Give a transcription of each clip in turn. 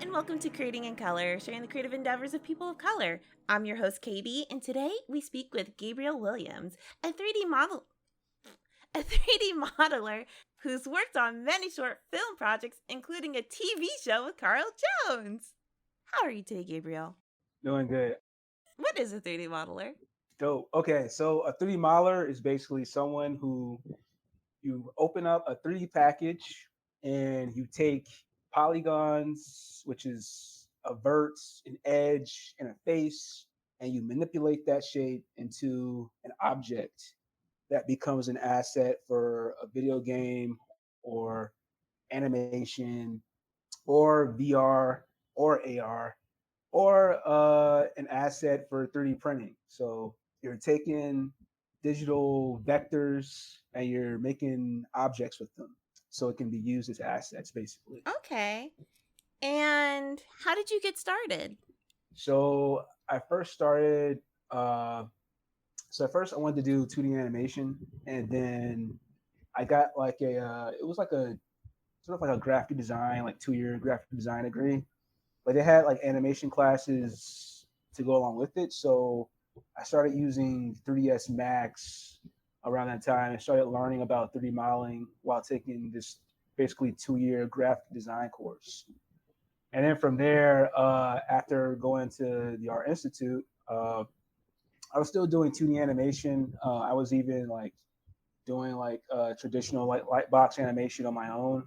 and welcome to Creating in Color, sharing the creative endeavors of people of color. I'm your host, Kaybe, and today we speak with Gabriel Williams, a 3D modeler who's worked on many short film projects, including a TV show with Carl Jones. How are you today, Gabriel? Doing good. What is a 3D modeler? Dope. Okay, so a 3D modeler is basically someone who you open up a 3D package and you take polygons, which is a vert, an edge, and a face, and you manipulate that shape into an object that becomes an asset for a video game or animation or VR or AR or an asset for 3D printing. So you're taking digital vectors and you're making objects with them. So it can be used as assets, basically. Okay. And how did you get started? So I first started. Uh, so at first I wanted to do 2D animation, and then I got like it was like a sort of like a graphic design, like 2 year graphic design degree, but they had like animation classes to go along with it. So I started using 3ds Max around that time and started learning about 3D modeling while taking this basically 2 year graphic design course. And then from there, after going to the Art Institute, I was still doing 2D animation. I was even like doing like traditional light box animation on my own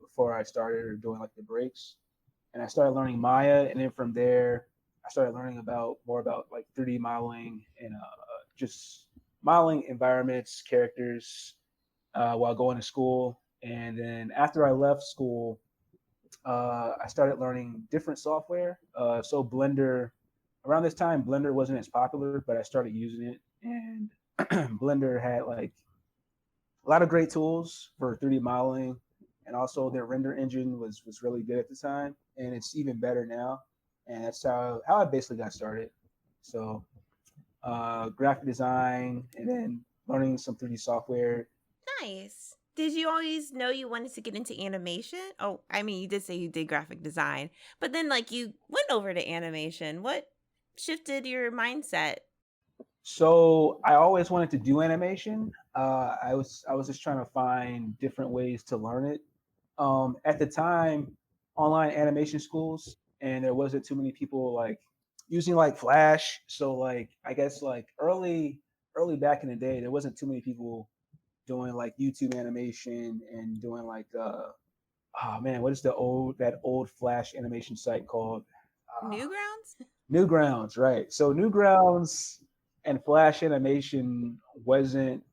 before I started doing like the breaks. And I started learning Maya, and then from there, I started learning about more about like 3D modeling and just modeling environments, characters while going to school. And then after I left school, I started learning different software. So Blender, around this time, Blender wasn't as popular, but I started using it, and Blender had like a lot of great tools for 3D modeling, and also their render engine was really good at the time, and it's even better now. And that's how I basically got started. So graphic design, and then learning some 3D software. Nice. Did you always know you wanted to get into animation? Oh, I mean, you did say you did graphic design, but then like you went over to animation. What shifted your mindset? So I always wanted to do animation. I was just trying to find different ways to learn it. At the time, online animation schools, and there wasn't too many people like using like Flash. So like I guess like early back in the day, there wasn't too many people doing like YouTube animation and doing like oh man, what is that old Flash animation site called? Newgrounds? Newgrounds, right? So Newgrounds and Flash animation wasn't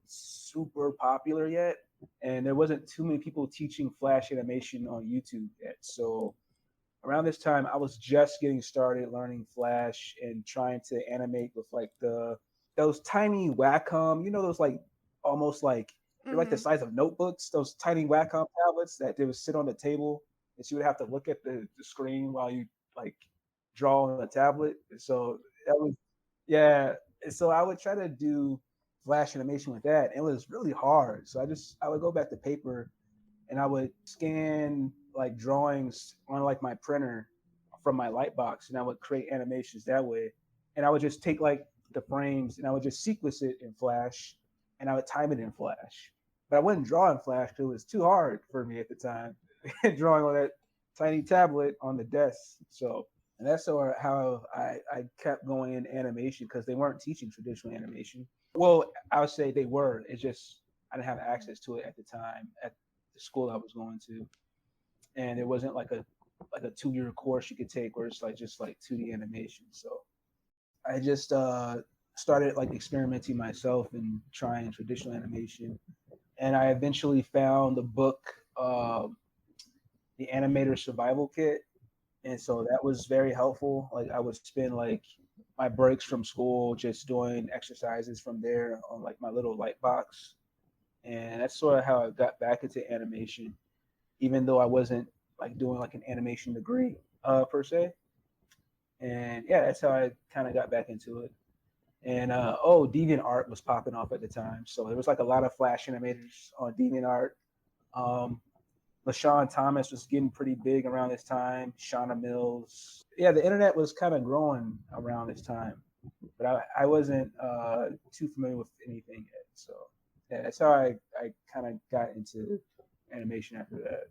super popular yet, and there wasn't too many people teaching Flash animation on YouTube yet. So around this time, I was just getting started learning Flash and trying to animate with like those tiny Wacom, those like almost like they're like the Mm-hmm. size of notebooks, those tiny Wacom tablets that they would sit on the table, and you would have to look at the screen while you like draw on the tablet. So that was yeah. So I would try to do Flash animation with that. It was really hard. So I would go back to paper and I would scan like drawings on like my printer from my Lightbox, and I would create animations that way. And I would just take like the frames and I would just sequence it in Flash, and I would time it in Flash. But I wouldn't draw in Flash because it was too hard for me at the time, drawing on that tiny tablet on the desk. So, and that's sort of how I kept going in animation because they weren't teaching traditional animation. Well, I would say they were. It's just I didn't have access to it at the time at the school I was going to, and there wasn't like a 2 year course you could take where it's like just like 2D animation. So I just started like experimenting myself and trying traditional animation, and I eventually found the book, the Animator Survival Kit, and so that was very helpful. Like I would spend like my breaks from school just doing exercises from there on like my little light box, and that's sort of how I got back into animation, even though I wasn't like doing like an animation degree per se. And yeah, that's how I kind of got back into it. And DeviantArt was popping off at the time, so there was like a lot of Flash animators on DeviantArt. Um, LaShawn Thomas was getting pretty big around this time. Shauna Mills. Yeah, the internet was kind of growing around this time, but I wasn't too familiar with anything yet. So yeah, that's how I kind of got into animation after that.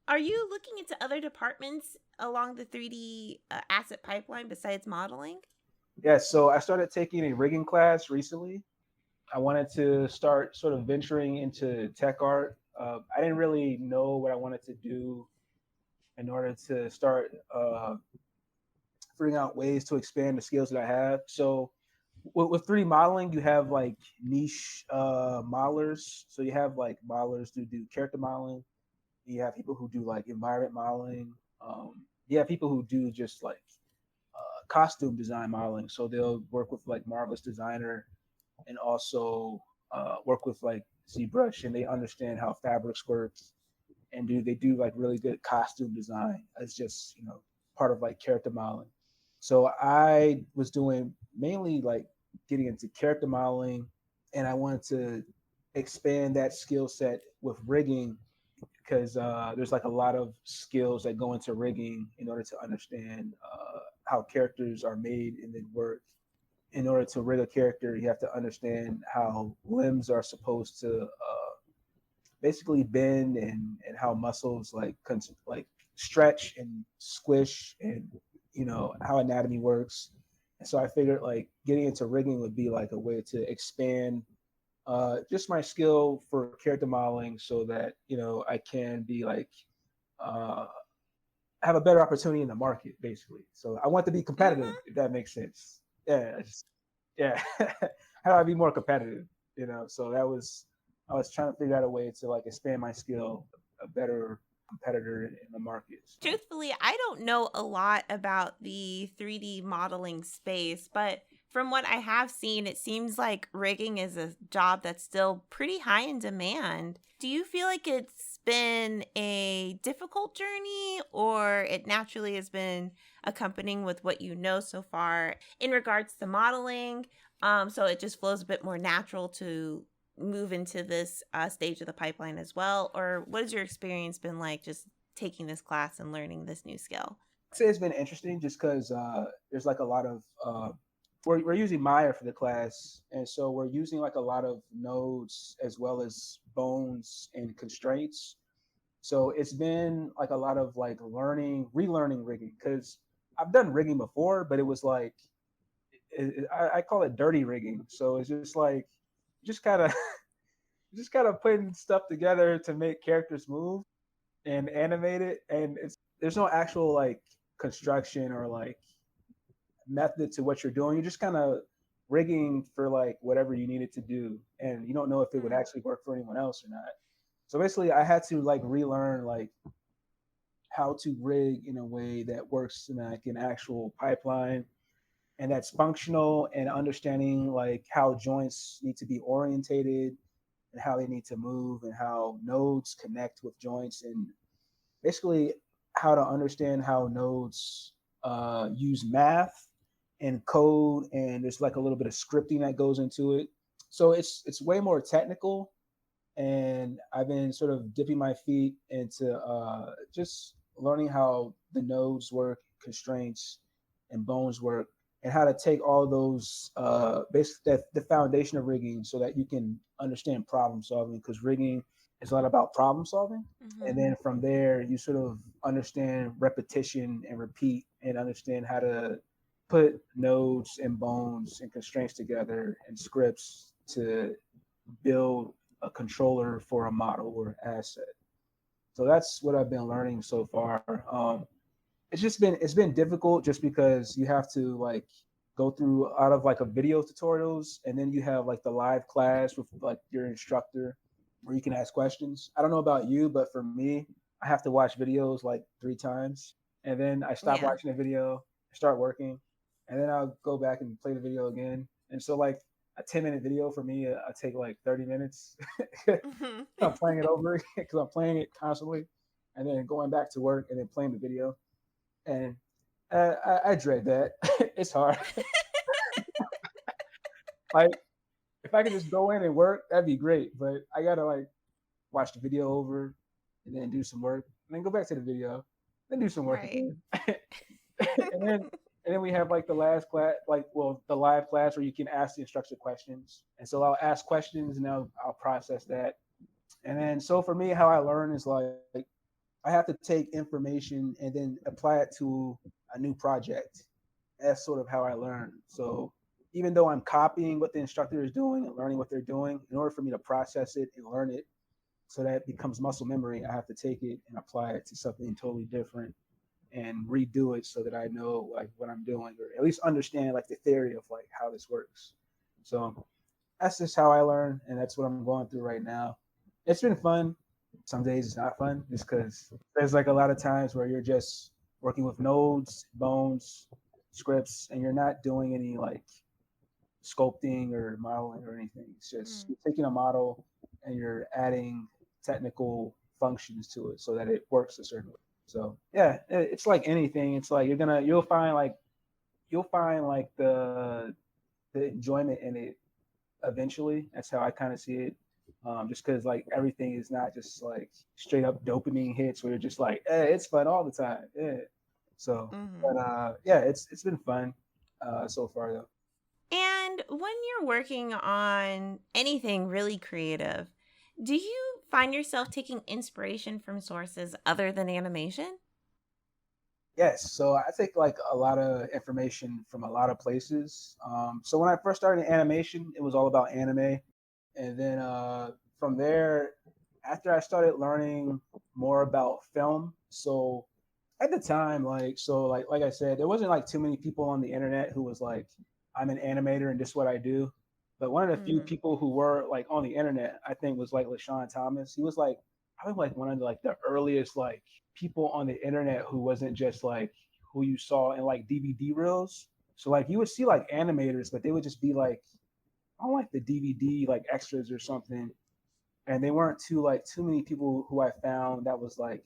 Are you looking into other departments along the 3D asset pipeline besides modeling? Yeah, so I started taking a rigging class recently. I wanted to start sort of venturing into tech art. I didn't really know what I wanted to do in order to start figuring out ways to expand the skills that I have. So with 3D modeling, you have like niche modelers. So you have like modelers who do character modeling. You have people who do like environment modeling. You have people who do just like costume design modeling. So they'll work with like Marvelous Designer and also work with like ZBrush, and they understand how fabrics work, and they do like really good costume design as just part of like character modeling. So I was doing mainly like getting into character modeling, and I wanted to expand that skill set with rigging because there's like a lot of skills that go into rigging in order to understand how characters are made and then work. In order to rig a character, you have to understand how limbs are supposed to basically bend, and how muscles like stretch and squish, and how anatomy works. And so I figured like getting into rigging would be like a way to expand just my skill for character modeling, so that I can be like uh, have a better opportunity in the market, basically. So I want to be competitive, Mm-hmm. if that makes sense. Yeah, yeah. How do I be more competitive? So I was trying to figure out a way to like expand my skill, a better competitor in the market. So Truthfully, I don't know a lot about the 3D modeling space, but from what I have seen, it seems like rigging is a job that's still pretty high in demand. Do you feel like it's been a difficult journey, or it naturally has been accompanying with what you know so far in regards to modeling? So it just flows a bit more natural to move into this stage of the pipeline as well? Or what has your experience been like just taking this class and learning this new skill? I'd say it's been interesting just because there's like a lot of we're using Maya for the class, and so we're using like a lot of nodes as well as bones and constraints. So it's been like a lot of like relearning rigging, because I've done rigging before, but it was like I call it dirty rigging. So it's just like just kind of just kind of putting stuff together to make characters move and animate it, and there's no actual like construction or like method to what you're doing. You're just kind of rigging for like whatever you need it to do, and you don't know if it would Hmm. actually work for anyone else or not. So basically, I had to like relearn like how to rig in a way that works in like an actual pipeline, and that's functional, and understanding like how joints need to be orientated and how they need to move and how nodes connect with joints, and basically how to understand how nodes use math and code, and there's like a little bit of scripting that goes into it. So it's way more technical, and I've been sort of dipping my feet into just learning how the nodes work, constraints, and bones work, and how to take all those basically the foundation of rigging, so that you can understand problem solving. Because rigging is a lot about problem solving, and Hmm. then from there you sort of understand repetition and repeat, and understand how to put nodes and bones and constraints together and scripts to build a controller for a model or asset. So that's what I've been learning so far. It's been difficult just because you have to like go through out of like a video tutorials, and then you have like the live class with like your instructor where you can ask questions. I don't know about you, but for me, I have to watch videos like 3 times, and then I stop Yeah. watching the video, start working, and then I'll go back and play the video again. And so like a 10-minute video for me, I take like 30 minutes. Hmm. I'm playing it over because I'm playing it constantly, and then going back to work and then playing the video. And I dread that. It's hard. Like if I could just go in and work, that'd be great. But I gotta like watch the video over, and then do some work, and then go back to the video, then do some work Right. again. and then and then we have like the last class, the live class where you can ask the instructor questions. And so I'll ask questions and I'll process that. And then so for me, how I learn is like I have to take information and then apply it to a new project. That's sort of how I learn. So even though I'm copying what the instructor is doing and learning what they're doing, in order for me to process it and learn it so that it becomes muscle memory, I have to take it and apply it to something totally different and redo it so that I know like what I'm doing, or at least understand like the theory of like how this works. So that's just how I learn, and that's what I'm going through right now. It's been fun. Some days it's not fun just because there's like a lot of times where you're just working with nodes, bones, scripts, and you're not doing any like sculpting or modeling or anything. It's just you're taking a model and you're adding technical functions to it so that it works a certain way. So yeah, it's like anything. It's like you'll find like the enjoyment in it eventually. That's how I kind of see it. Just because like everything is not just like straight up dopamine hits where you're just like, it's fun all the time. Yeah. So, but yeah, it's been fun so far though. And when you're working on anything really creative, do you find yourself taking inspiration from sources other than animation? Yes, so I take like a lot of information from a lot of places. So when I first started in animation, it was all about anime, and then from there, after I started learning more about film, so at the time, like I said, there wasn't like too many people on the internet who was like, I'm an animator and this is what I do. But one of the few people who were like on the internet, I think, was like LaShawn Thomas. He was like, I was like one of the earliest like people on the internet who wasn't just like who you saw in like DVD reels. So like you would see like animators, but they would just be like on like the DVD like extras or something. And they weren't too many people who I found that was like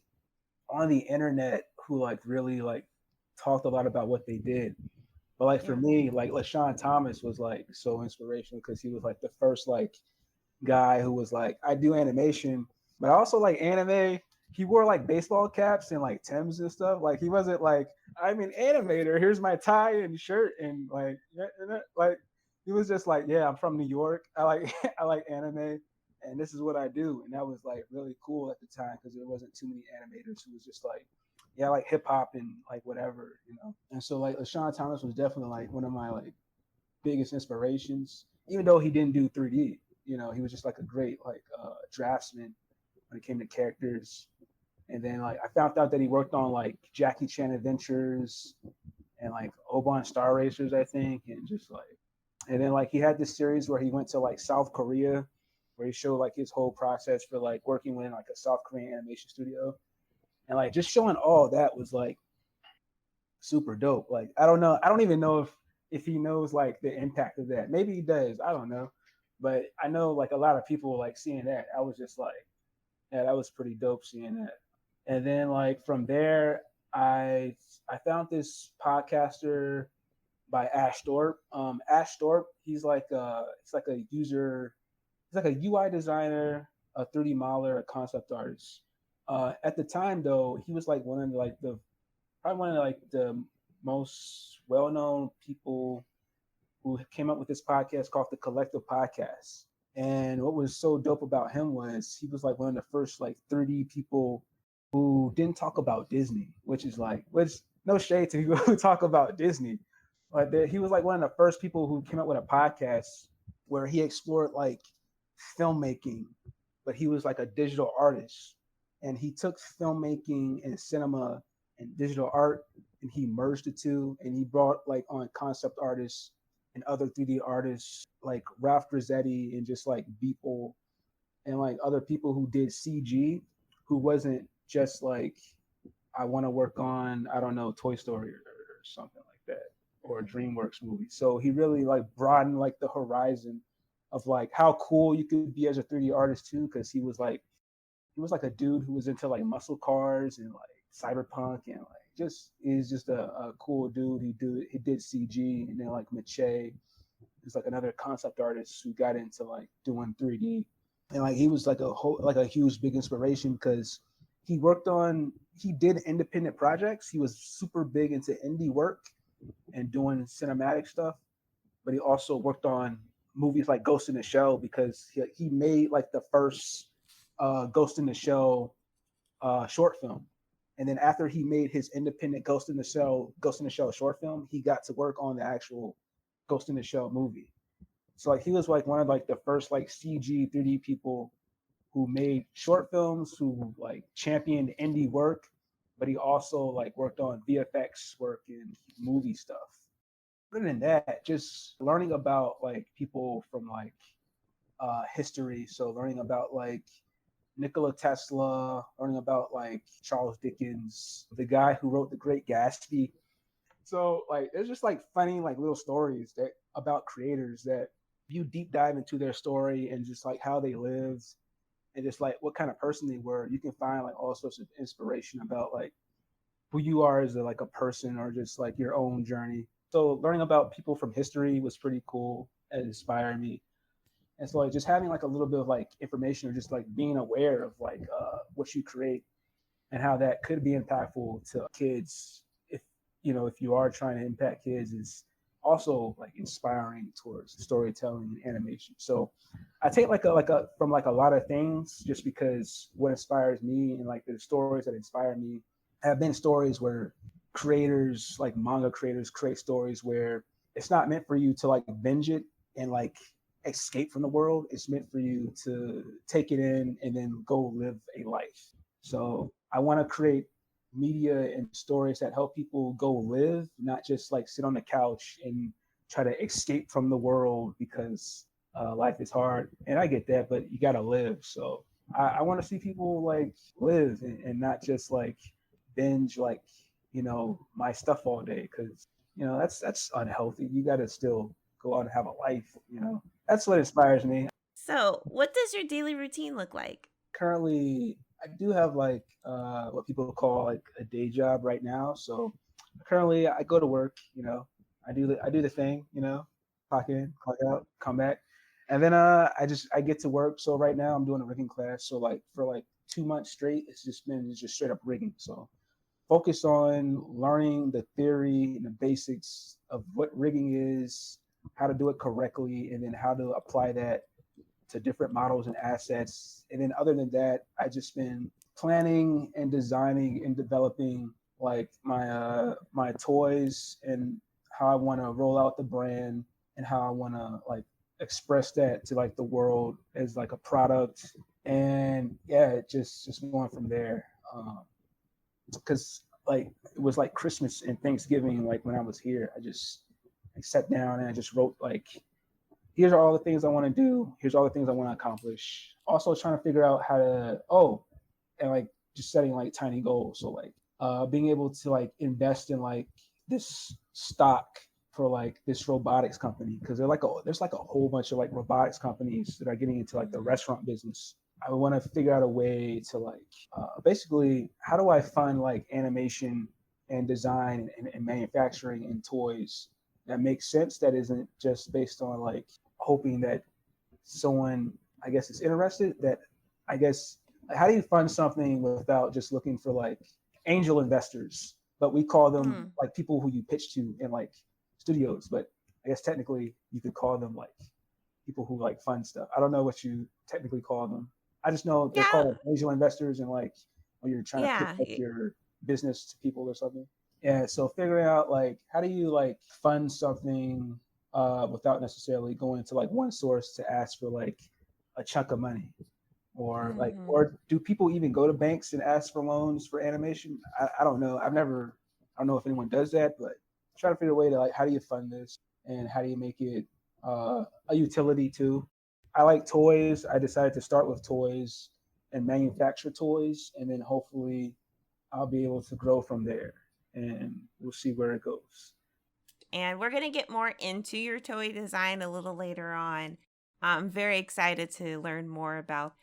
on the internet who like really like talked a lot about what they did. But like for Yeah. me, like LaShawn Thomas was like so inspirational because he was like the first like guy who was like, I do animation, but I also like anime. He wore like baseball caps and like Timbs and stuff. Like he wasn't like, I'm an animator. Here's my tie and shirt and like he was just like, yeah, I'm from New York. I like I like anime, and this is what I do. And that was like really cool at the time because there wasn't too many animators who was just like, yeah, I like hip hop and like whatever. And so like LaShawn Thomas was definitely like one of my like biggest inspirations, even though he didn't do 3D. He was just like a great like draftsman when it came to characters. And then like I found out that he worked on like Jackie Chan Adventures and like Oban Star Racers, I think, and just like, and then like he had this series where he went to like South Korea, where he showed like his whole process for like working with like a South Korean animation studio, and like just showing all that was like super dope. Like I don't know, I don't even know if he knows like the impact of that. Maybe he does. I don't know, but I know like a lot of people like seeing that. I was just like, yeah, that was pretty dope seeing that. And then like from there, I found this podcaster by Ash Thorpe. Ash Thorpe, he's like a user, he's like a UI designer, a 3D modeler, a concept artist. At the time though, he was like one of the probably one of like the most well-known people who came up with this podcast called the Collective Podcast. And what was so dope about him was he was like one of the first like 3D people who didn't talk about Disney, which no shade to people who talk about Disney, but he was like one of the first people who came up with a podcast where he explored like filmmaking, but he was like a digital artist, and he took filmmaking and cinema and digital art and he merged the two, and he brought like on concept artists and other 3D artists like Ralph Grizzetti and just like Beeple and like other people who did CG, who wasn't just like, I want to work on, I don't know, Toy Story or something like that, or a DreamWorks movie. So he really like broadened like the horizon of like how cool you could be as a 3D artist too, because he was like a dude who was into like muscle cars and like cyberpunk and like just he's just a cool dude. He did CG, and then like Mache is like another concept artist who got into like doing 3D, and like he was like a huge big inspiration because He did independent projects. He was super big into indie work and doing cinematic stuff, but he also worked on movies like Ghost in the Shell because he made like the first Ghost in the Shell short film. And then after he made his independent Ghost in the Shell short film, he got to work on the actual Ghost in the Shell movie. So like he was like one of like the first like CG 3D people who made short films, who like championed indie work, but he also like worked on VFX work and movie stuff. Other than that, just learning about like people from like history. So learning about like Nikola Tesla, learning about like Charles Dickens, the guy who wrote The Great Gatsby. So like there's just like funny like little stories that about creators that you deep dive into their story and just like how they lived and just like what kind of person they were. You can find like all sorts of inspiration about like who you are as like a person or just like your own journey. So learning about people from history was pretty cool and inspired me. And so like just having like a little bit of like information or just like being aware of like what you create and how that could be impactful to kids if if you are trying to impact kids is also like inspiring towards storytelling and animation. So I take like a from like a lot of things just because what inspires me and like the stories that inspire me have been stories where creators like manga creators create stories where it's not meant for you to like binge it and like escape from the world. It's meant for you to take it in and then go live a life. So I want to create media and stories that help people go live, not just like sit on the couch and try to escape from the world because life is hard. And I get that, but you got to live. So I want to see people like live and not just like binge like my stuff all day because that's unhealthy. You got to still go out and have a life. That's what inspires me. So, what does your daily routine look like? Currently, I do have like what people call like a day job right now. So currently, I go to work. I do the thing. Clock in, clock out, come back, and then I get to work. So right now, I'm doing a rigging class. So like for like 2 months straight, it's just been just straight up rigging. So focus on learning the theory and the basics of what rigging is, how to do it correctly, and then how to apply that to different models and assets. And then other than that, I just been planning and designing and developing like my toys and how I want to roll out the brand and how I want to like express that to like the world as like a product. And yeah, just going from there. Because like it was like Christmas and Thanksgiving, like when I was here, I sat down and I just wrote like, here's all the things I want to do. Here's all the things I want to accomplish. Also trying to figure out how to and like just setting like tiny goals. So like being able to like invest in like this stock for like this robotics company because there's like a whole bunch of like robotics companies that are getting into like the restaurant business. I want to figure out a way to like basically how do I fund like animation and design and manufacturing and toys that makes sense that isn't just based on like hoping that someone I guess is interested that I guess how do you fund something without just looking for like angel investors but we call them like people who you pitch to in like studios but I guess technically you could call them like people who like fund stuff. I don't know what you technically call them. I just know they're Yeah. called angel investors and like when you're trying to pitch Yeah. like your business to people or something. Yeah, so figuring out like how do you like fund something without necessarily going to like one source to ask for like a chunk of money or do people even go to banks and ask for loans for animation? I don't know. I don't know if anyone does that, but try to figure a way to like how do you fund this and how do you make it a utility too. I like toys. I decided to start with toys and manufacture toys, and then hopefully I'll be able to grow from there, and we'll see where it goes. And we're going to get more into your toy design a little later on. I'm very excited to learn more about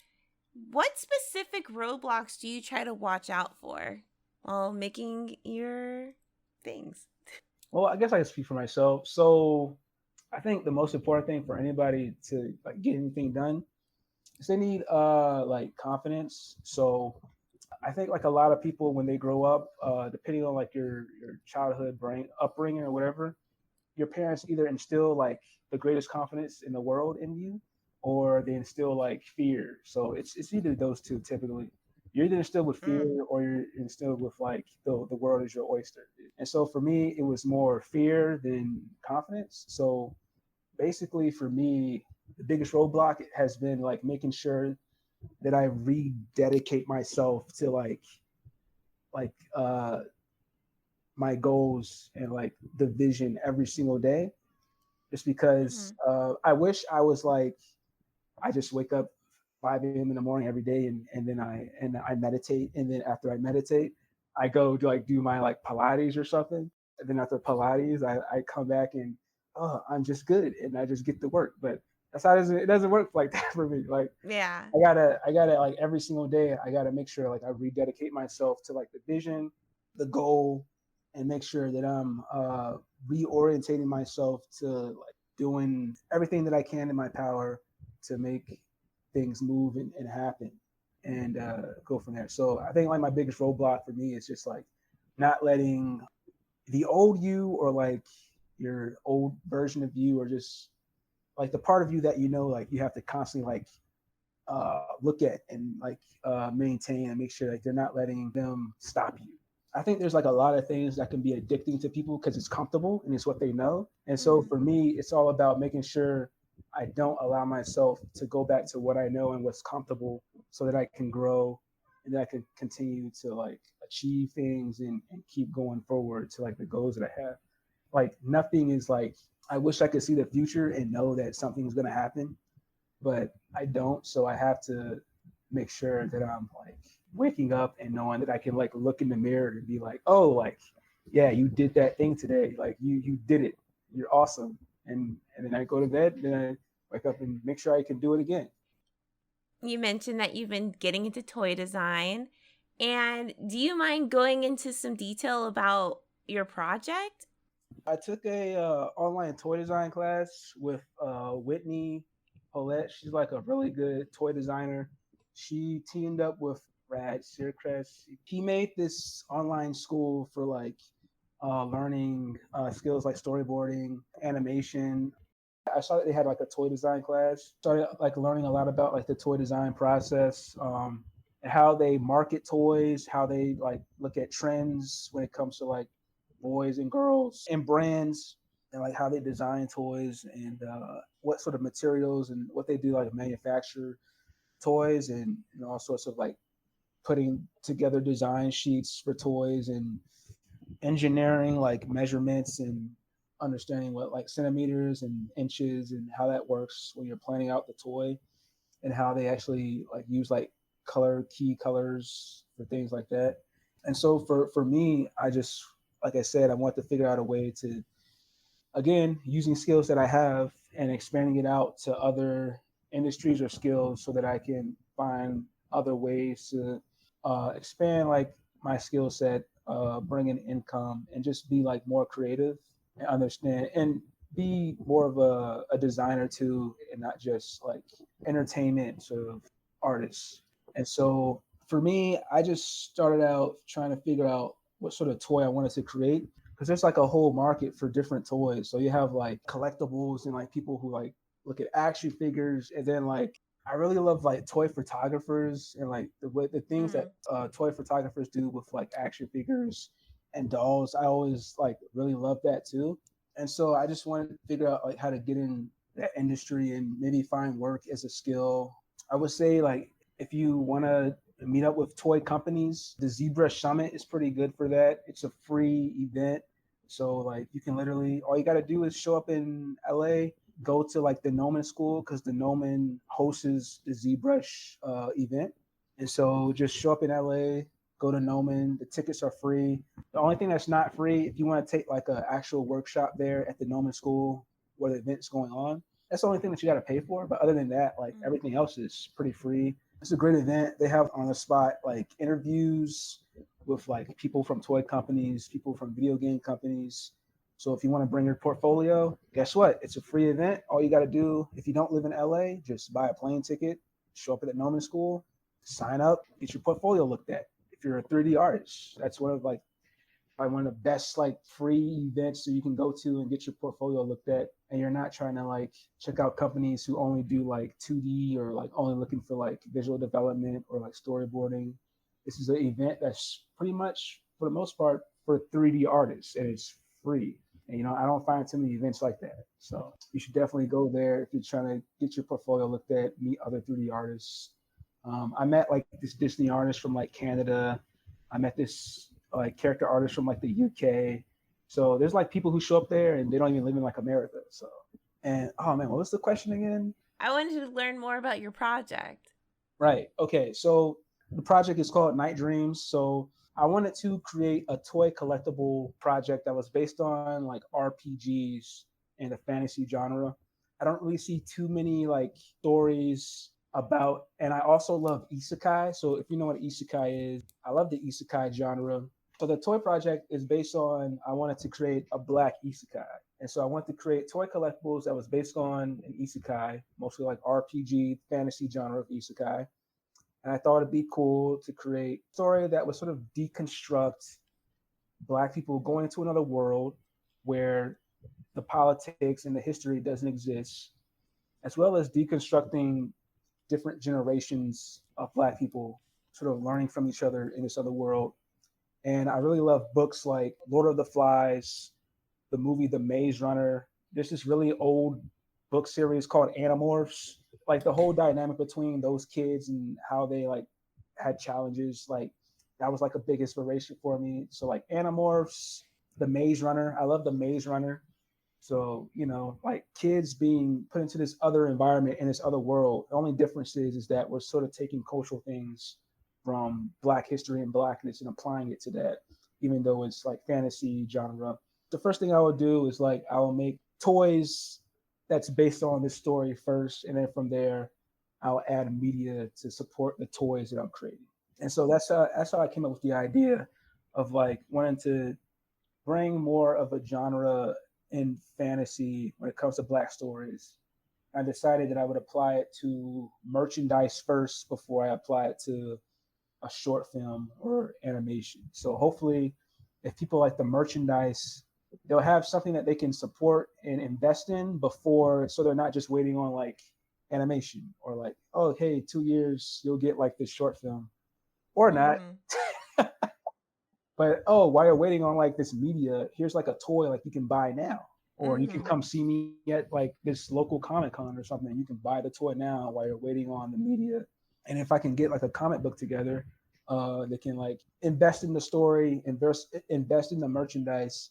what specific roadblocks do you try to watch out for while making your things? Well, I guess I can speak for myself. So I think the most important thing for anybody to like get anything done is they need like confidence. So I think like a lot of people when they grow up, depending on like your childhood brain upbringing or whatever, your parents either instill like the greatest confidence in the world in you, or they instill like fear. So it's either those two typically. You're either instilled with fear Mm. or you're instilled with like the world is your oyster. And so for me, it was more fear than confidence. So basically for me, the biggest roadblock has been like making sure that I rededicate myself to like my goals and like the vision every single day. Just because Mhm. I wish I was like I just wake up 5 a.m. in the morning every day and I meditate, and then after I meditate, I go to like do my like Pilates or something. And then after Pilates, I come back and oh, I'm just good and I just get to work. But that's how it doesn't work like that for me. Like Yeah. I gotta like every single day I gotta make sure like I rededicate myself to like the vision, the goal, and make sure that I'm reorientating myself to like doing everything that I can in my power to make things move and happen and go from there. So I think like my biggest roadblock for me is just like not letting the old you or like your old version of you or just like the part of you that you know like you have to constantly like look at and like maintain and make sure like they're not letting them stop you. I think there's like a lot of things that can be addicting to people because it's comfortable and it's what they know. And so Mhm. for me, it's all about making sure I don't allow myself to go back to what I know and what's comfortable so that I can grow and that I can continue to like achieve things and keep going forward to like the goals that I have. Like nothing is like I wish I could see the future and know that something's gonna happen, but I don't. So I have to make sure that I'm like waking up and knowing that I can like look in the mirror and be like, oh, like, yeah, you did that thing today. Like you did it. You're awesome. And then I go to bed, then I wake up and make sure I can do it again. You mentioned that you've been getting into toy design. And do you mind going into some detail about your project? I took a online toy design class with Whitney Paulette. She's like a really good toy designer. She teamed up with Rad Sechrist. He made this online school for like learning skills like storyboarding, animation. I saw that they had like a toy design class. Started like learning a lot about like the toy design process, and how they market toys, how they like look at trends when it comes to like boys and girls and brands, and like how they design toys and what sort of materials and what they do like manufacture toys and all sorts of like putting together design sheets for toys and engineering like measurements and understanding what like centimeters and inches and how that works when you're planning out the toy and how they actually like use like key colors for things like that. And so for me, I just like I said, I want to figure out a way to again using skills that I have and expanding it out to other industries or skills so that I can find other ways to expand like my skill set, bring in income, and just be like more creative and understand and be more of a designer too, and not just like entertainment sort of artist. And so for me, I just started out trying to figure out what sort of toy I wanted to create because there's like a whole market for different toys. So you have like collectibles and like people who like look at action figures, and then like I really love like toy photographers and like the things that Mm. toy photographers do with like action figures and dolls. I always like really love that too. And so I just wanted to figure out like how to get in that industry and maybe find work as a skill. I would say like if you want to meet up with toy companies, the ZBrush Summit is pretty good for that. It's a free event. So like you can literally all you got to do is show up in LA, go to like the Gnomon school because the Gnomon hosts the ZBrush event. And so just show up in LA, go to Gnomon. The tickets are free. The only thing that's not free, if you want to take like an actual workshop there at the Gnomon school where the event's going on, that's the only thing that you got to pay for. But other than that, like Mm. everything else is pretty free. It's a great event. They have on the spot like interviews with like people from toy companies, people from video game companies. So if you want to bring your portfolio, guess what? It's a free event. All you got to do, if you don't live in LA, just buy a plane ticket, show up at the Gnomon School, sign up, get your portfolio looked at. If you're a 3D artist. That's one of like probably one of the best like free events that you can go to and get your portfolio looked at. And you're not trying to like check out companies who only do like 2D or like only looking for like visual development or like storyboarding. This is an event that's pretty much for the most part for 3D artists, and it's free. And I don't find too many events like that. So you should definitely go there if you're trying to get your portfolio looked at, meet other 3D artists. I met like this Disney artist from like Canada. I met this like character artist from like the UK. So there's like people who show up there and they don't even live in like America. So, and oh man, what was the question again? I wanted to learn more about your project. Right. Okay. So the project is called Night Dreams. So I wanted to create a toy collectible project that was based on like RPGs and the fantasy genre. I don't really see too many like stories about, and I also love isekai. So if you know what isekai is, I love the isekai genre. So the toy project is based on, I wanted to create a black isekai. And so I wanted to create toy collectibles that was based on an isekai, mostly like RPG, fantasy genre of isekai. And I thought it'd be cool to create a story that would sort of deconstruct Black people going into another world where the politics and the history doesn't exist, as well as deconstructing different generations of Black people sort of learning from each other in this other world. And I really love books like Lord of the Flies, the movie The Maze Runner. There's this really old book series called Animorphs. Like the whole dynamic between those kids and how they like had challenges, like that was like a big inspiration for me. So like Animorphs, The Maze Runner. I love The Maze Runner. So, like kids being put into this other environment in this other world. The only difference is that we're sort of taking cultural things from Black history and Blackness and applying it to that, even though it's like fantasy genre. The first thing I would do is like I will make toys that's based on this story first, and then from there, I'll add media to support the toys that I'm creating. And so that's how I came up with the idea of like wanting to bring more of a genre in fantasy when it comes to Black stories. I decided that I would apply it to merchandise first before I apply it to a short film or animation. So hopefully, if people like the merchandise, they'll have something that they can support and invest in before, so they're not just waiting on like animation or like, oh, hey, 2 years you'll get like this short film or not. But oh, while you're waiting on like this media, here's like a toy like you can buy now, or you can come see me at like this local Comic-Con or something. You can buy the toy now while you're waiting on the media. And if I can get like a comic book together, they can like invest in the story, invest in the merchandise,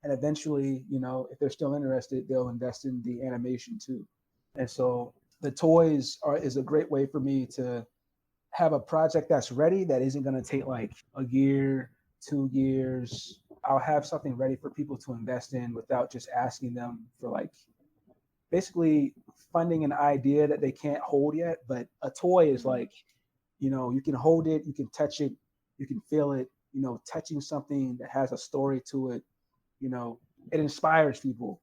and eventually, if they're still interested, they'll invest in the animation too. And so the toys is a great way for me to have a project that's ready that isn't going to take like a year, 2 years. I'll have something ready for people to invest in without just asking them for like basically funding an idea that they can't hold yet. But a toy is like, you can hold it, you can touch it, you can feel it. Touching something that has a story to it, it inspires people.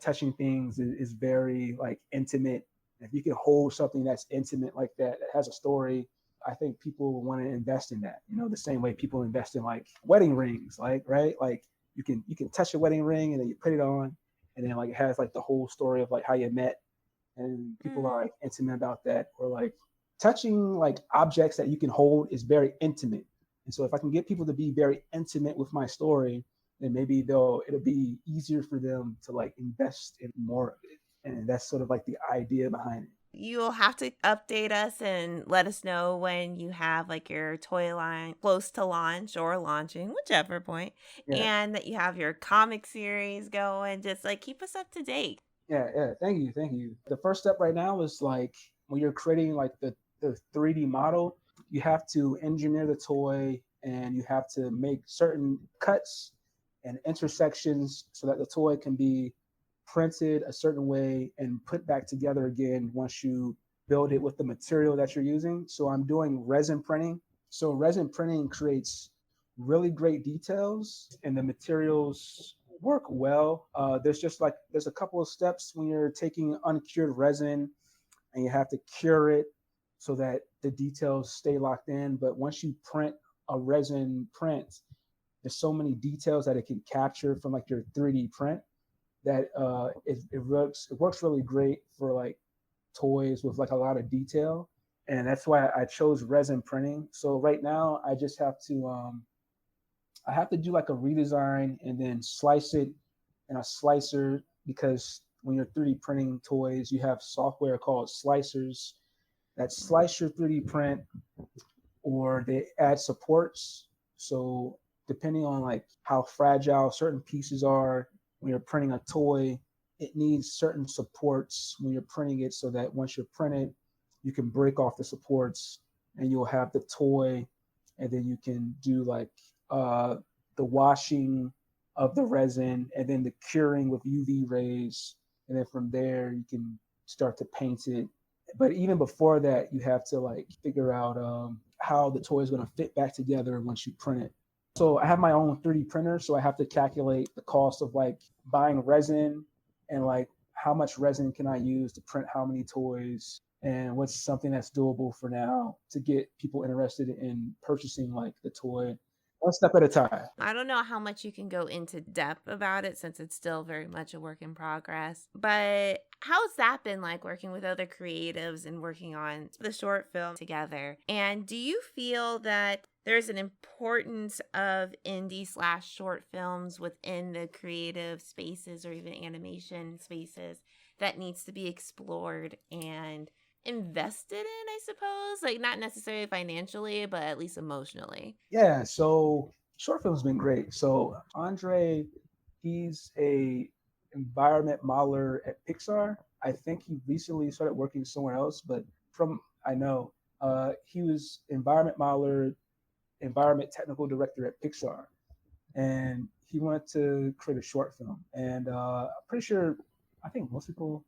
Touching things is very like intimate. If you can hold something that's intimate like that has a story, I think people want to invest in that. The same way people invest in like wedding rings, like right, like you can touch a wedding ring and then you put it on, and then like it has like the whole story of like how you met, and people are like intimate about that. Or like touching like objects that you can hold is very intimate. And so if I can get people to be very intimate with my story, then maybe it'll be easier for them to like invest in more of it. And that's sort of like the idea behind it. You'll have to update us and let us know when you have like your toy line close to launch or launching, whichever point, and that you have your comic series going. Just like keep us up to date. Yeah. Thank you. The first step right now is like when you're creating like the 3D model, you have to engineer the toy and you have to make certain cuts and intersections so that the toy can be printed a certain way and put back together again once you build it with the material that you're using. So I'm doing resin printing. So resin printing creates really great details and the materials work well. There's a couple of steps when you're taking uncured resin and you have to cure it so that the details stay locked in. But once you print a resin print, there's so many details that it can capture from like your 3D print that it works really great for like toys with like a lot of detail. And that's why I chose resin printing. So right now I have to do like a redesign and then slice it in a slicer, because when you're 3D printing toys, you have software called slicers that slice your 3D print, or they add supports. So depending on like how fragile certain pieces are when you're printing a toy, it needs certain supports when you're printing it, so that once you're printed, you can break off the supports and you'll have the toy, and then you can do like the washing of the resin and then the curing with UV rays, and then from there you can start to paint it. But even before that, you have to like figure out how the toy is going to fit back together once you print it. So I have my own 3D printer, so I have to calculate the cost of like buying resin, and like how much resin can I use to print how many toys, and what's something that's doable for now to get people interested in purchasing like the toy one step at a time. I don't know how much you can go into depth about it since it's still very much a work in progress. But how's that been like working with other creatives and working on the short film together? And do you feel that there's an importance of indie/short films within the creative spaces or even animation spaces that needs to be explored and invested in, I suppose? Like, not necessarily financially, but at least emotionally. Yeah, so short film's been great. So Andre, he's a environment modeler at Pixar. I think he recently started working somewhere else, but from I know, he was environment modeler, environment technical director at Pixar, and he wanted to create a short film. And I'm pretty sure, I think most people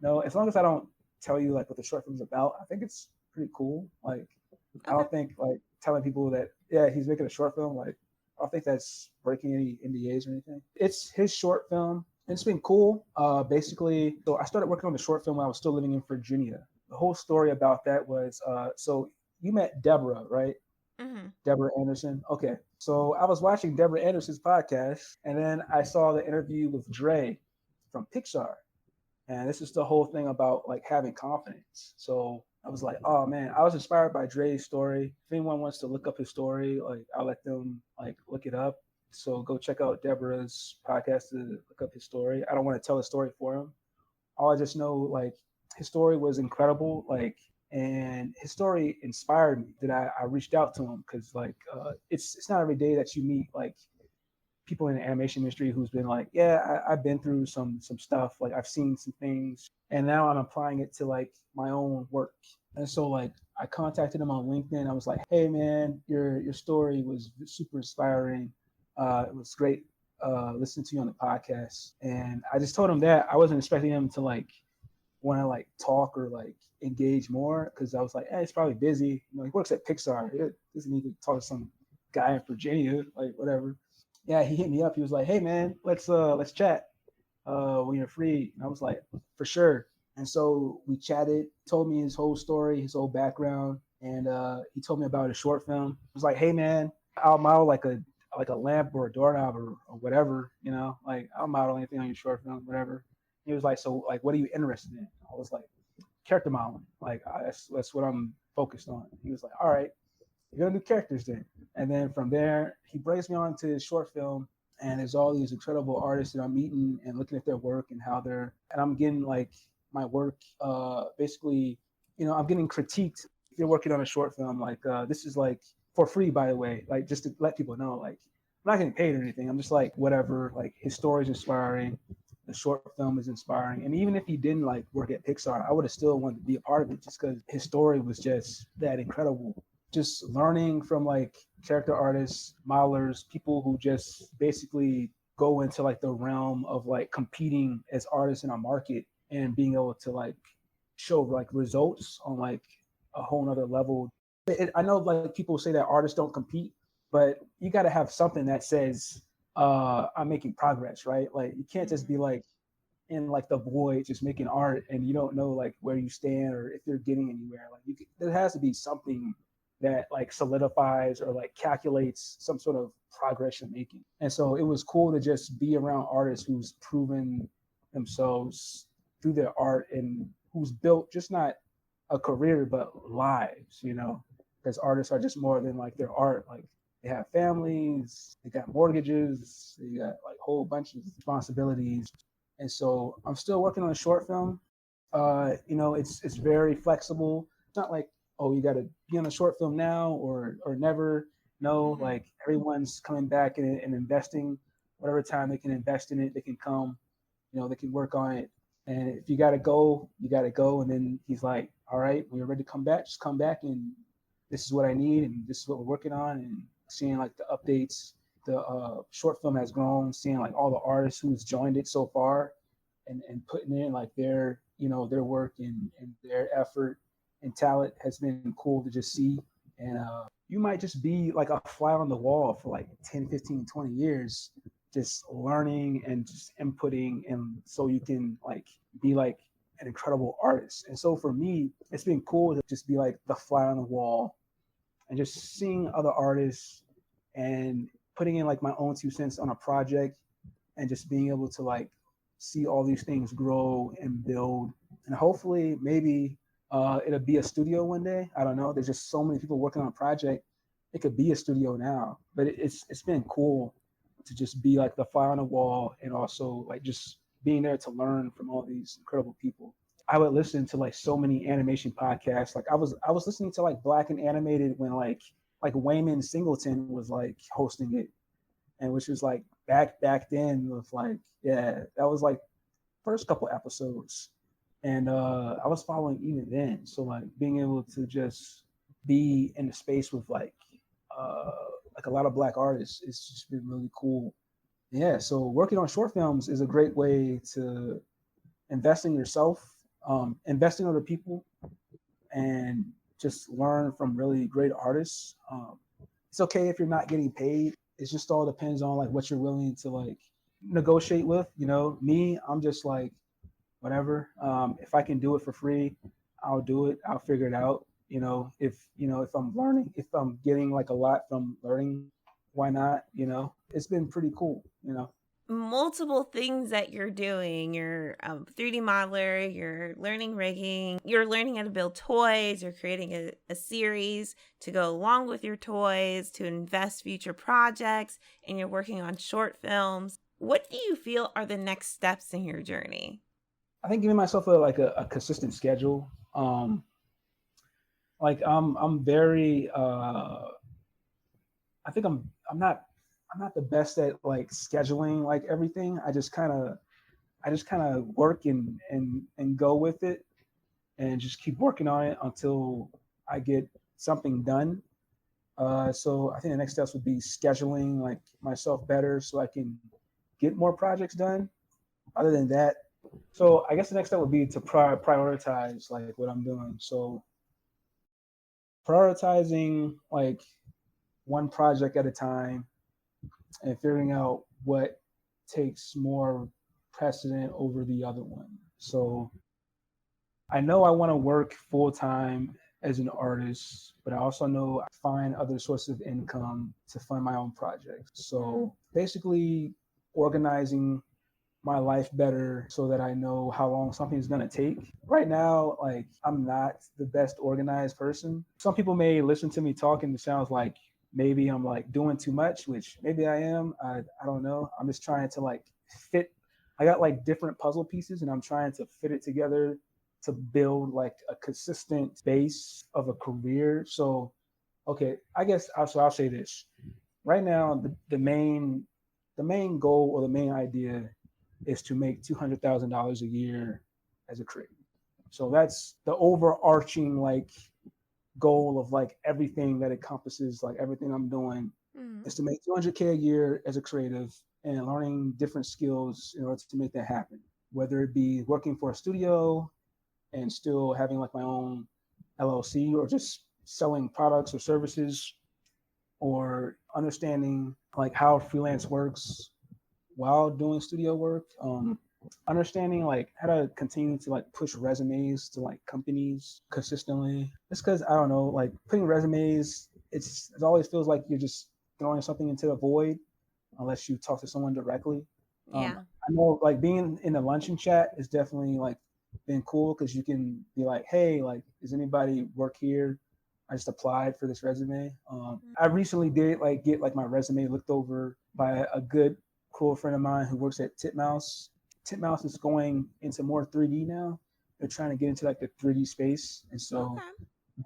know, as long as I don't tell you like what the short film's about, I think it's pretty cool. Like, I Okay. don't think like telling people that yeah he's making a short film, like I don't think that's breaking any NDAs or anything. It's his short film. It's been cool. Basically, so I started working on the short film when I was still living in Virginia. The whole story about that was so you met Deborah, right? Mm-hmm. Deborah Anderson. Okay. So I was watching Deborah Anderson's podcast, and then I saw the interview with Dre from Pixar. And this is the whole thing about like having confidence. So I was like, oh man, I was inspired by Dre's story. If anyone wants to look up his story, like I'll let them like look it up. So go check out Deborah's podcast to look up his story. I don't want to tell the story for him. All I just know, like his story was incredible. Like, and his story inspired me that I reached out to him, because like it's not every day that you meet like people in the animation industry who's been like, yeah, I've been through some stuff. Like I've seen some things, and now I'm applying it to like my own work. And so like I contacted him on LinkedIn. I was like, hey man, your story was super inspiring. It was great listening to you on the podcast. And I just told him that I wasn't expecting him to like want to like talk or like engage more, because I was like, hey, he's probably busy. You know, he works at Pixar. He doesn't need to talk to some guy in Virginia, like whatever. Yeah, he hit me up. He was like, "Hey man, let's chat when you're free." And I was like, "For sure." And so we chatted. Told me his whole story, his whole background, and he told me about his short film. I was like, "Hey man, I'll model like a lamp or a doorknob or whatever, you know, like I'll model anything on your short film, whatever." He was like, "So like, what are you interested in?" I was like, "Character modeling. Like that's what I'm focused on." He was like, "All right, you're gonna do characters then." And then from there, he brings me on to his short film, and there's all these incredible artists that I'm meeting and looking at their work and how they're, and I'm getting like my work, basically, you know, I'm getting critiqued. If you're working on a short film, like this is like for free, by the way, like just to let people know, like I'm not getting paid or anything. I'm just like whatever. Like his story is inspiring. The short film is inspiring, and even if he didn't like work at Pixar, I would have still wanted to be a part of it, just because his story was just that incredible. Just learning from like character artists, modelers, people who just basically go into like the realm of like competing as artists in a market and being able to like show like results on like a whole nother level. I know like people say that artists don't compete, but you got to have something that says I'm making progress, right? Like you can't just Mm-hmm. be like in like the void just making art, and you don't know like where you stand or if you're getting anywhere. Like there has to be something that like solidifies or like calculates some sort of progress you're making. And so it was cool to just be around artists who's proven themselves through their art and who's built just not a career but lives, you know, because artists are just more than like their art. Like they have families, they got mortgages, they got like a whole bunch of responsibilities. And so I'm still working on a short film. You know, it's very flexible. It's not like, oh, you got to be on a short film now or never. No, Mm-hmm. like everyone's coming back and investing whatever time they can invest in it. They can come, you know, they can work on it. And if you got to go, you got to go. And then he's like, all right, when you're ready to come back, just come back, and this is what I need, and this is what we're working on. And seeing like the updates, the short film has grown, seeing like all the artists who's joined it so far, and putting in like their, you know, their work and their effort and talent has been cool to just see. And you might just be like a fly on the wall for like 10, 15, 20 years, just learning and just inputting. And so you can like be like an incredible artist. And so for me, it's been cool to just be like the fly on the wall and just seeing other artists and putting in like my own 2 cents on a project and just being able to like see all these things grow and build. And hopefully maybe it'll be a studio one day. I don't know. There's just so many people working on a project. It could be a studio now, but it's been cool to just be like the fly on the wall and also like just being there to learn from all these incredible people. I would listen to like so many animation podcasts. Like I was listening to like Black and Animated when like Wayman Singleton was like hosting it, and which was like back then with like, yeah, that was like first couple episodes. And I was following even then. So like being able to just be in the space with uh like a lot of Black artists, it's just been really cool. Yeah, so working on short films is a great way to invest in yourself, invest in other people, and just learn from really great artists. It's okay if you're not getting paid. It just all depends on like what you're willing to like negotiate with. You know, me, I'm just like whatever. If I can do it for free, I'll do it. I'll figure it out. If I'm learning, if I'm getting like a lot from learning, why not? It's been pretty cool. Multiple things that you're doing. You're a 3D modeler, you're learning rigging, you're learning how to build toys, you're creating a series to go along with your toys, to invest future projects, and you're working on short films. What do you feel are the next steps in your journey? I think giving myself a consistent schedule. Like I'm very I think I'm not the best at like scheduling like everything. I just kind of work and go with it and just keep working on it until I get something done. So I think the next steps would be scheduling like myself better so I can get more projects done. Other than that, so I guess the next step would be to prioritize like what I'm doing. So prioritizing like one project at a time and figuring out what takes more precedent over the other one. So I know I want to work full time as an artist, but I also know I find other sources of income to fund my own projects. So basically organizing my life better so that I know how long something's gonna take. Right now, like I'm not the best organized person. Some people may listen to me talk and it sounds like maybe I'm like doing too much, which maybe I am. I don't know. I'm just trying to like fit. I got like different puzzle pieces and I'm trying to fit it together to build like a consistent base of a career. So, okay, I guess I'll say this. Right now, the main goal or the main idea is to make $200,000 a year as a creator. So that's the overarching like goal of like everything that encompasses like everything I'm doing is to make 200K a year as a creative and learning different skills in order to make that happen. Whether it be working for a studio and still having like my own LLC or just selling products or services or understanding like how freelance works while doing studio work. understanding like how to continue to like push resumes to like companies consistently. Just because I don't know, like putting resumes, it always feels like you're just throwing something into the void unless you talk to someone directly. Yeah. I know like being in the luncheon chat is definitely like been cool because you can be like, hey, like, does anybody work here? I just applied for this resume. I recently did like get like my resume looked over by a good cool friend of mine who works at Titmouse. Titmouse is going into more 3D now. They're trying to get into like the 3D space, and so Okay.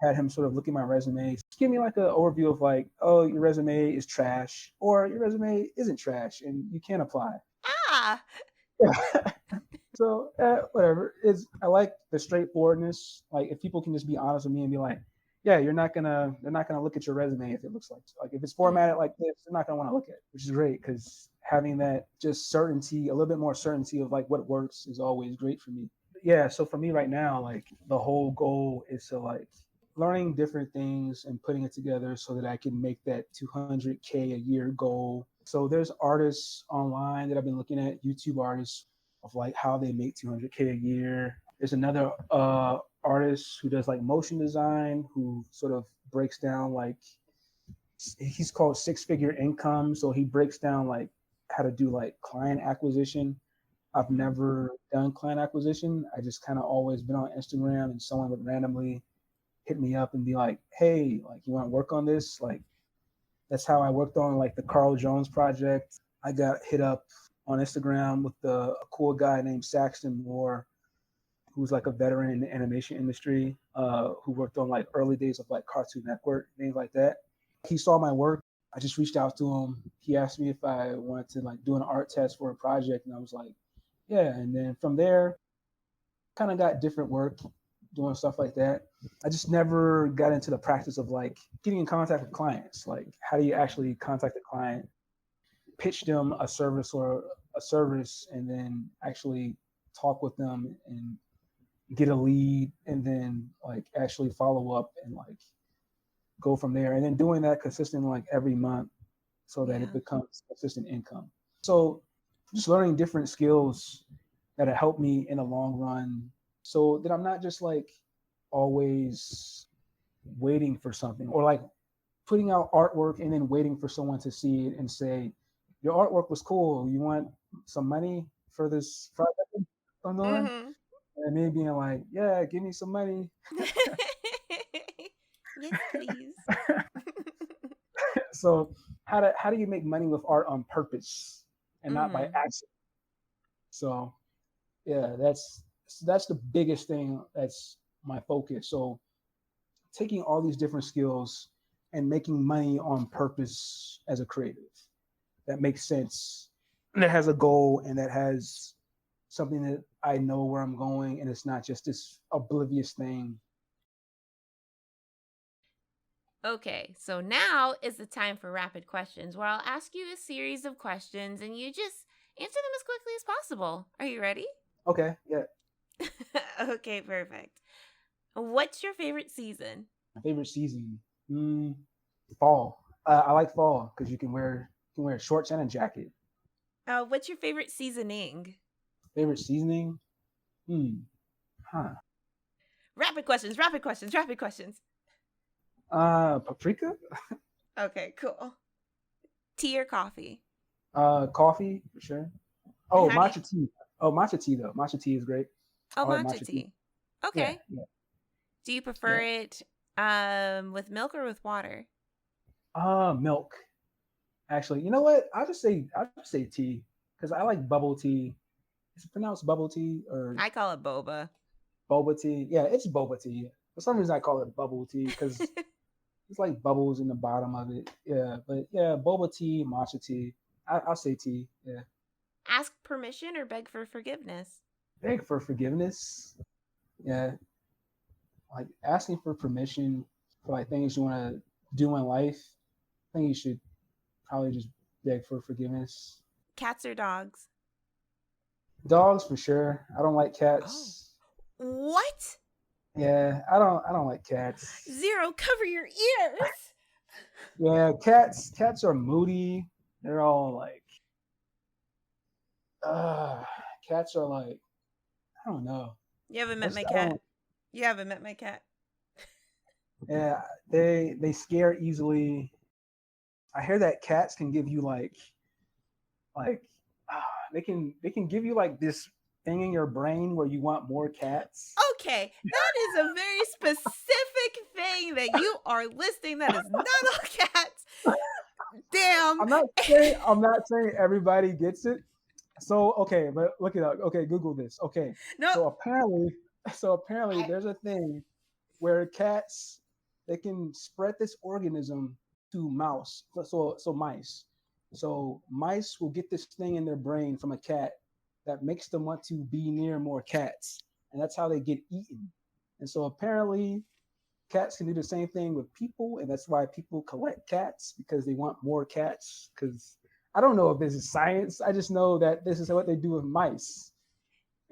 I had him sort of look at my resume, give me like an overview of like, oh, your resume is trash, or your resume isn't trash, and you can't apply. Ah. So whatever. Is I like the straightforwardness. Like if people can just be honest with me and be like, yeah, they're not gonna look at your resume if it looks like if it's formatted like this, they're not gonna want to look at it, which is great because having that just certainty, a little bit more certainty of like what works is always great for me. Yeah, so for me right now, like the whole goal is to like learning different things and putting it together so that I can make that 200K a year goal. So there's artists online that I've been looking at, YouTube artists of like how they make 200K a year. There's another artist who does like motion design who sort of breaks down like he's called Six Figure Income. So he breaks down like how to do like client acquisition. I've never done client acquisition. I just kind of always been on Instagram and someone would randomly hit me up and be like, hey, like you want to work on this? Like that's how I worked on like the Carl Jones project. I got hit up on Instagram with a cool guy named Saxton Moore, who's like a veteran in the animation industry, who worked on like early days of like Cartoon Network, things like that. He saw my work. I just reached out to him. He asked me if I wanted to like do an art test for a project, and I was like, yeah. And then from there, kind of got different work doing stuff like that. I just never got into the practice of like getting in contact with clients. Like, how do you actually contact a client, pitch them a service and then actually talk with them and get a lead and then like actually follow up and like go from there. And then doing that consistently like every month so that it becomes consistent income. So just learning different skills that have helped me in the long run so that I'm not just like always waiting for something or like putting out artwork and then waiting for someone to see it and say, your artwork was cool. You want some money for this project I'm doing? Mm-hmm. And me being like, yeah, give me some money. Yes, please. So how do you make money with art on purpose and not by accident? So yeah, that's the biggest thing. That's my focus. So taking all these different skills and making money on purpose as a creative that makes sense, and that has a goal and that has something that I know where I'm going, and it's not just this oblivious thing. Okay, so now is the time for rapid questions where I'll ask you a series of questions and you just answer them as quickly as possible. Are you ready? Okay, yeah. Okay, perfect. What's your favorite season? My favorite season, fall. I like fall because you can wear shorts and a jacket. What's your favorite seasoning? Favorite seasoning, Rapid questions, rapid questions, rapid questions. paprika. Okay, cool. Tea or coffee? Coffee for sure. And Oh, how do you... matcha tea. Oh, matcha tea though. Matcha tea is great. Oh, I like matcha matcha tea. tea. Yeah, Okay. yeah, Do you prefer yeah. it with milk or with water? Milk. Actually, you know what? I'll just say tea because I like bubble tea. Is it pronounced bubble tea or I call it boba. boba tea? Yeah, it's boba tea. For some reason, I call it bubble tea because it's like bubbles in the bottom of it. Yeah, but yeah, boba tea, matcha tea. I'll say tea. Yeah. Ask permission or beg for forgiveness? Beg for forgiveness. Yeah, like asking for permission for like things you want to do in life. I think you should probably just beg for forgiveness. Cats or dogs? Dogs for sure. I don't like Oh. cats. What? Yeah, I don't like cats. Zero, cover your ears. Yeah, cats are moody. They're all like Cats are like, I don't know. You haven't met my cat. You haven't met my cat. Yeah, they scare easily. I hear that cats can give you like they can give you like this thing in your brain where you want more cats. Okay, that is a very specific thing that you are listing. That is not all cats. Damn. I'm not saying everybody gets it. So okay, but look it up. Okay, Google this. Okay. No. So apparently there's a thing where cats, they can spread this organism to mouse. So mice. So mice will get this thing in their brain from a cat that makes them want to be near more cats. And that's how they get eaten. And so apparently cats can do the same thing with people, and that's why people collect cats, because they want more cats. Because I don't know if this is science. I just know that this is what they do with mice.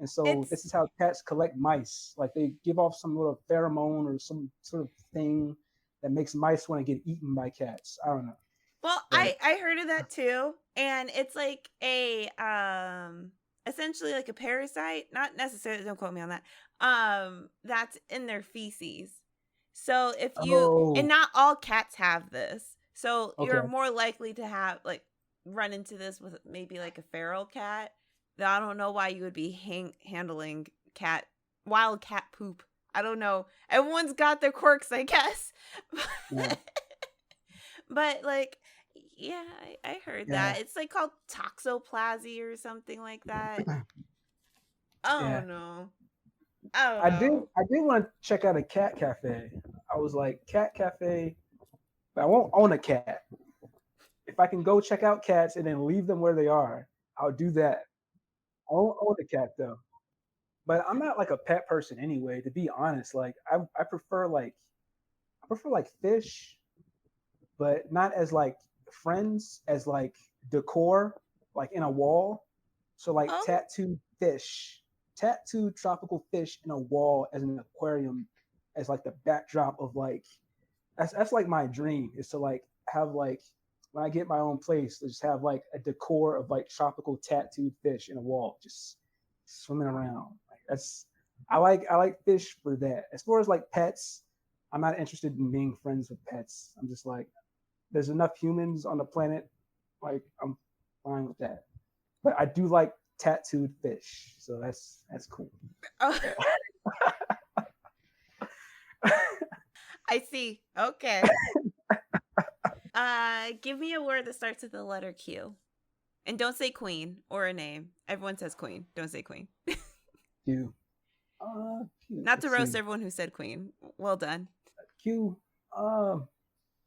And so this is how cats collect mice. Like they give off some little pheromone or some sort of thing that makes mice want to get eaten by cats. I don't know. Well, but I heard of that too. And it's like a essentially like a parasite. Not necessarily, don't quote me on that. That's in their feces. So if you and not all cats have this. So you're more likely to have like run into this with maybe like a feral cat. I don't know why you would be handling wild cat poop. I don't know. Everyone's got their quirks, I guess. Yeah. But like, yeah, I heard that. It's like called toxoplasmy or something like that. I don't know. I did want to check out a cat cafe. I was like, cat cafe, but I won't own a cat. If I can go check out cats and then leave them where they are, I'll do that. I won't own a cat though. But I'm not like a pet person anyway, to be honest. Like I prefer like fish, but not as like friends, as like decor, like in a wall. So like tattooed tropical fish in a wall as an aquarium, as like the backdrop of like that's like my dream, is to like have like when I get my own place, to just have like a decor of like tropical tattooed fish in a wall, just swimming around. Like that's I like fish for that. As far as like pets, I'm not interested in being friends with pets. I'm just like, there's enough humans on the planet. Like I'm fine with that. But I do like tattooed fish, so that's cool. I see. Okay. Give me a word that starts with the letter Q. And don't say queen or a name. Everyone says queen. Don't say queen. Q. Not to roast everyone who said queen. Well done. Q.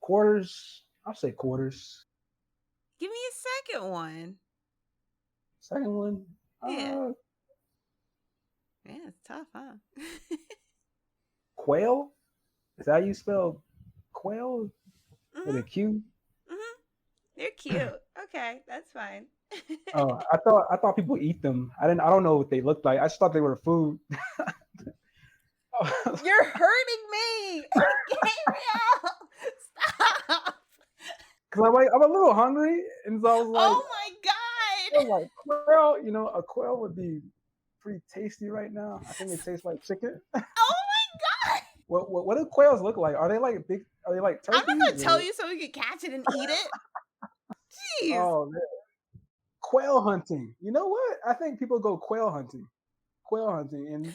Quarters. I'll say quarters. Give me a second one. Second one? Yeah. Yeah, it's tough, huh? Quail? Is that how you spell quail? Mm-hmm. With a Q? Mm-hmm. They're cute. Okay, that's fine. Oh, I thought people eat them. I don't know what they looked like. I just thought they were food. You're hurting me, Gabriel. Stop. Cause I'm a little hungry, and so I was like, oh my god! I was like, quail, a quail would be pretty tasty right now. I think it tastes like chicken. Oh my god! What do quails look like? Are they like big? Are they like turkeys? I'm not gonna tell you so we can catch it and eat it. Jeez. Oh man. Quail hunting. You know what? I think people go quail hunting. And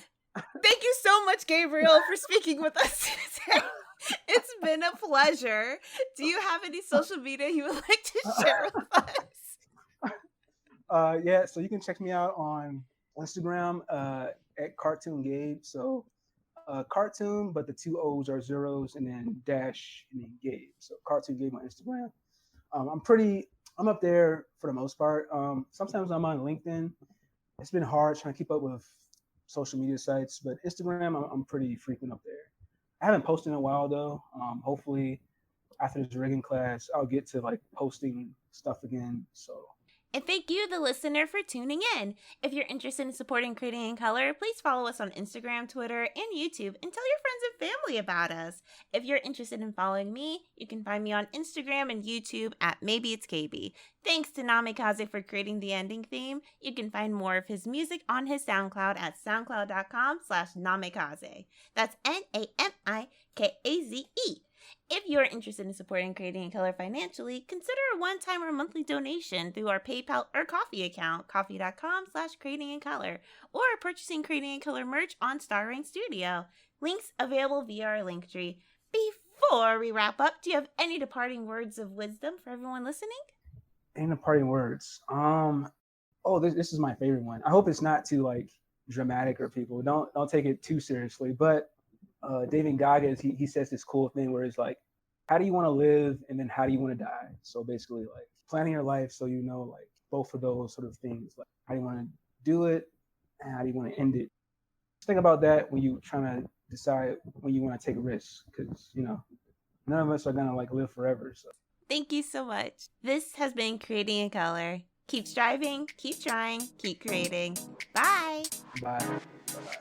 thank you so much, Gabriel, for speaking with us today. It's been a pleasure. Do you have any social media you would like to share with us? Yeah, so you can check me out on Instagram at Cartoon Gabe. So cartoon, but the 2 O's are zeros, and then dash, and then Gabe. So Cartoon Gabe on Instagram. I'm up there for the most part. Sometimes I'm on LinkedIn. It's been hard trying to keep up with social media sites, but Instagram, I'm pretty frequent up there. I haven't posted in a while though. Hopefully after this rigging class, I'll get to like posting stuff again. So. And thank you, the listener, for tuning in. If you're interested in supporting Creating in Color, please follow us on Instagram, Twitter, and YouTube, and tell your friends and family about us. If you're interested in following me, you can find me on Instagram and YouTube at Maybe It's Kaybe. Thanks to Namikaze for creating the ending theme. You can find more of his music on his SoundCloud at soundcloud.com/Namikaze. That's NAMIKAZE. If you're interested in supporting Creating in Color financially, consider a one-time or monthly donation through our PayPal or Ko-fi account, ko-fi.com/Creating in Color, or purchasing Creating in Color merch on Star Rain Studio. Links available via our link tree. Before we wrap up, do you have any departing words of wisdom for everyone listening? Any departing words? This is my favorite one. I hope it's not too like dramatic or people don't take it too seriously, but David Goggins, he says this cool thing where it's like, how do you want to live and then how do you want to die? So basically like planning your life so you know like both of those sort of things, like how do you want to do it and how do you want to end it. Just think about that when you're trying to decide when you want to take risks, because none of us are gonna like live forever. So thank you so much. This has been Creating in Color. Keep striving, keep trying, keep creating. Bye. Bye. Bye.